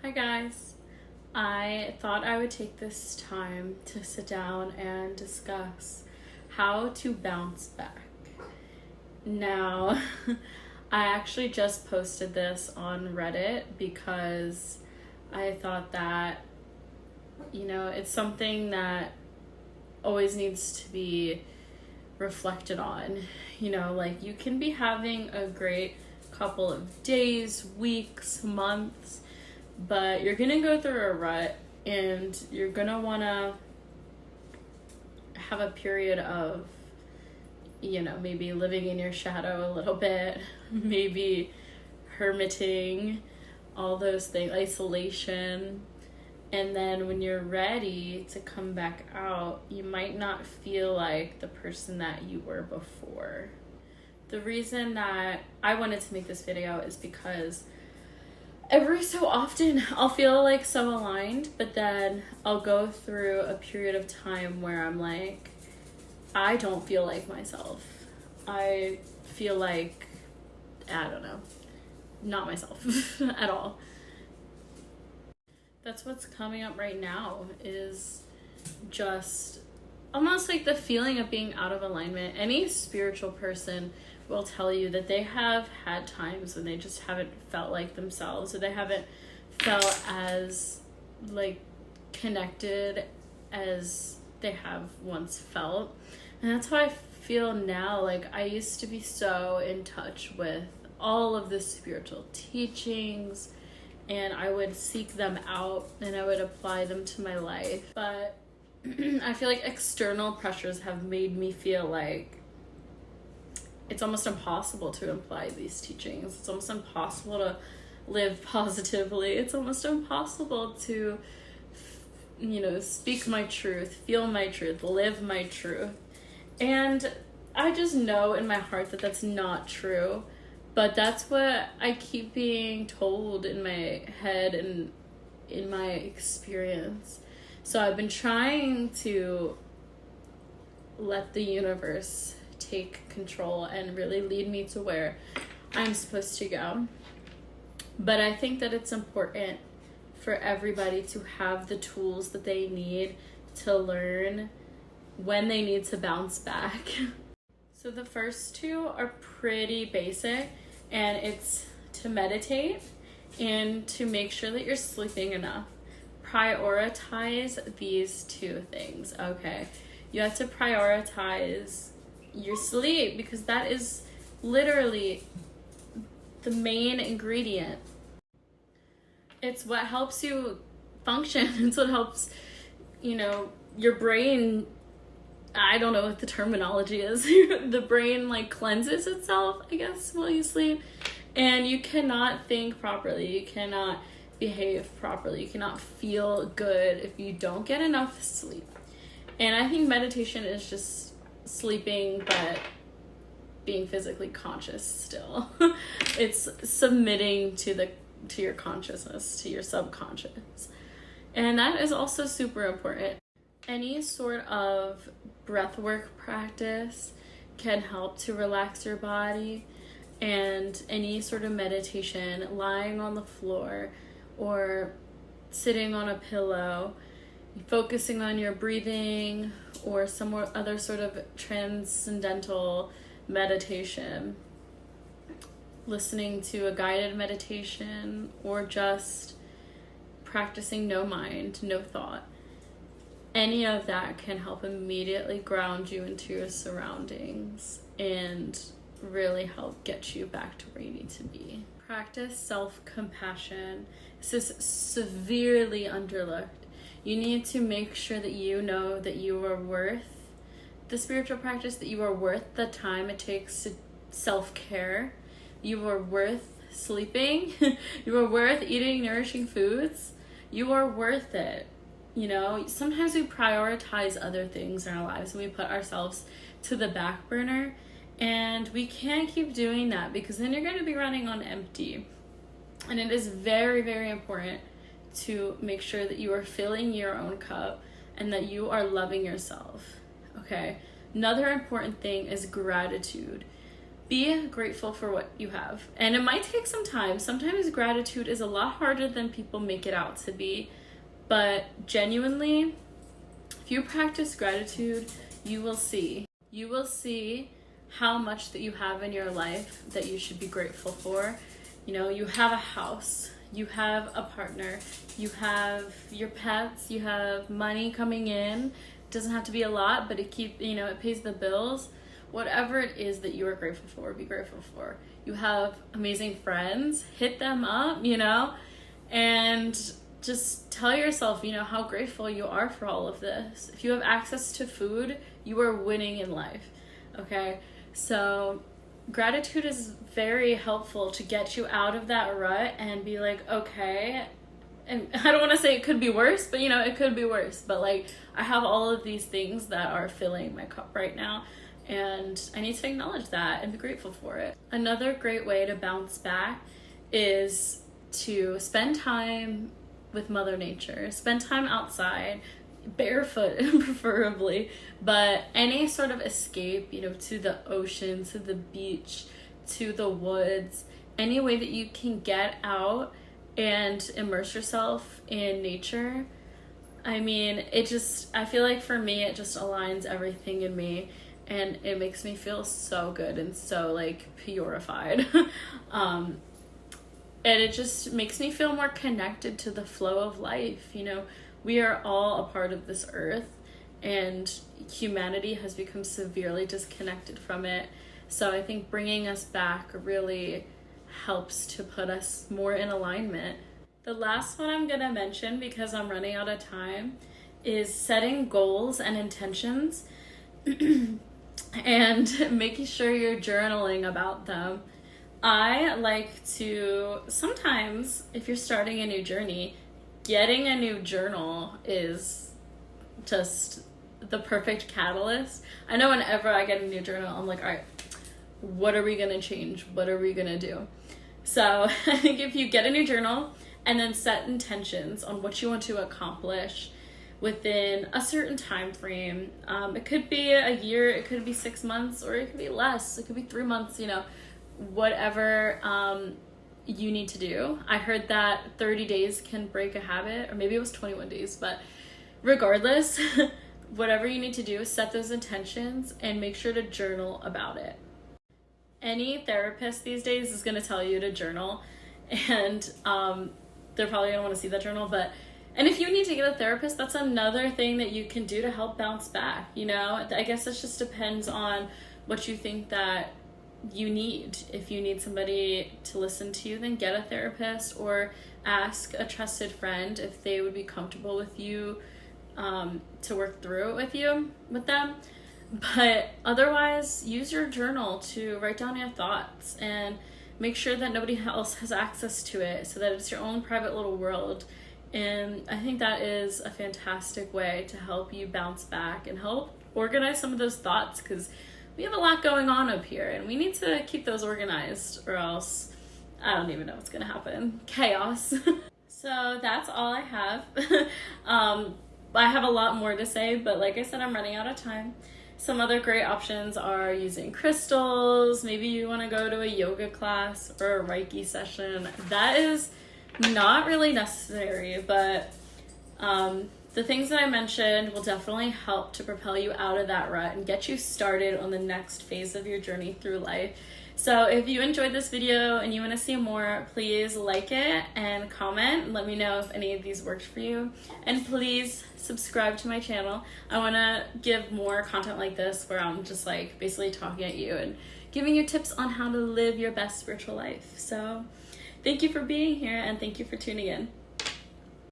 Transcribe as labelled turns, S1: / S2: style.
S1: Hi guys. I thought I would take this time to sit down and discuss how to bounce back. Now, I actually just posted this on Reddit because I thought that, it's something that always needs to be reflected on. Like you can be having a great couple of days, weeks, months, but you're gonna go through a rut and you're gonna wanna have a period of, maybe living in your shadow a little bit, maybe hermiting, all those things, isolation. And then when you're ready to come back out, you might not feel like the person that you were before. The reason that I wanted to make this video is because every so often I'll feel like so aligned, but then I'll go through a period of time where I'm like, I don't feel like myself. I feel like, I don't know, not myself at all. That's what's coming up right now, is just almost like the feeling of being out of alignment. Any spiritual person will tell you that they have had times when they just haven't felt like themselves, or they haven't felt as like connected as they have once felt. And that's how I feel now. Like I used to be so in touch with all of the spiritual teachings, and I would seek them out and I would apply them to my life. But I feel like external pressures have made me feel like it's almost impossible to apply these teachings. It's almost impossible to live positively. It's almost impossible to, speak my truth, feel my truth, live my truth. And I just know in my heart that that's not true. But that's what I keep being told in my head and in my experience. So I've been trying to let the universe take control and really lead me to where I'm supposed to go. But I think that it's important for everybody to have the tools that they need to learn when they need to bounce back. So the first two are pretty basic, and it's to meditate and to make sure that you're sleeping enough. Prioritize these two things, okay? You have to prioritize your sleep because that is literally the main ingredient. It's what helps you function. It's what helps, your brain, I don't know what the terminology is. The brain cleanses itself, I guess, while you sleep. And you cannot think properly. You cannot behave properly. You cannot feel good if you don't get enough sleep. And I think meditation is just sleeping, but being physically conscious still. It's submitting to your consciousness, to your subconscious. And that is also super important. Any sort of breathwork practice can help to relax your body, and any sort of meditation, lying on the floor or sitting on a pillow, focusing on your breathing or some other sort of transcendental meditation, listening to a guided meditation, or just practicing no mind, no thought. Any of that can help immediately ground you into your surroundings and really help get you back to where you need to be. Practice self-compassion. This is severely underlooked. You need to make sure that you know that you are worth the spiritual practice, that you are worth the time it takes to self-care. You are worth sleeping. You are worth eating nourishing foods. You are worth it. Sometimes we prioritize other things in our lives and we put ourselves to the back burner, and we can't keep doing that because then you're going to be running on empty. And it is very, very important to make sure that you are filling your own cup and that you are loving yourself. Okay. Another important thing is gratitude. be grateful for what you have. And it might take some time. Sometimes gratitude is a lot harder than people make it out to be. But genuinely, if you practice gratitude, you will see. You will see how much that you have in your life that you should be grateful for. You know, you have a house, you have a partner, you have your pets, you have money coming in. It doesn't have to be a lot, but it pays the bills. Whatever it is that you are grateful for, be grateful for. You have amazing friends, hit them up, and just tell yourself, how grateful you are for all of this. If you have access to food, you are winning in life, okay? So gratitude is very helpful to get you out of that rut and be like, okay, and I don't want to say it could be worse, but it could be worse. But like, I have all of these things that are filling my cup right now, and I need to acknowledge that and be grateful for it. Another great way to bounce back is to spend time with Mother Nature. Spend time outside, barefoot preferably, but any sort of escape, to the ocean, to the beach, to the woods, any way that you can get out and immerse yourself in nature. I mean, I feel like for me, it just aligns everything in me, and it makes me feel so good and so like purified. And it just makes me feel more connected to the flow of life. We are all a part of this earth, and humanity has become severely disconnected from it. So I think bringing us back really helps to put us more in alignment. The last one I'm going to mention, because I'm running out of time, is setting goals and intentions and making sure you're journaling about them. I like to, sometimes if you're starting a new journey, getting a new journal is just the perfect catalyst. I know whenever I get a new journal, I'm like, all right, what are we going to change? What are we going to do? So I think if you get a new journal and then set intentions on what you want to accomplish within a certain time frame, it could be a year, it could be 6 months, or it could be less. It could be 3 months, whatever you need to do. I heard that 30 days can break a habit, or maybe it was 21 days, but regardless, whatever you need to do, set those intentions and make sure to journal about it. Any therapist these days is going to tell you to journal, and they're probably going to want to see that journal, and if you need to get a therapist, that's another thing that you can do to help bounce back. I guess it just depends on what you think that you need. If you need somebody to listen to you, then get a therapist, or ask a trusted friend if they would be comfortable with you to work through it with them. But otherwise, use your journal to write down your thoughts and make sure that nobody else has access to it, so that it's your own private little world. And I think that is a fantastic way to help you bounce back and help organize some of those thoughts, because we have a lot going on up here and we need to keep those organized, or else I don't even know what's going to happen. Chaos. So that's all I have. I have a lot more to say, but like I said, I'm running out of time. Some other great options are using crystals. Maybe you want to go to a yoga class or a Reiki session. That is not really necessary, but the things that I mentioned will definitely help to propel you out of that rut and get you started on the next phase of your journey through life. So if you enjoyed this video and you want to see more, please like it and comment and let me know if any of these worked for you. And please subscribe to my channel. I want to give more content like this, where I'm just like basically talking at you and giving you tips on how to live your best spiritual life. So thank you for being here, and thank you for tuning in.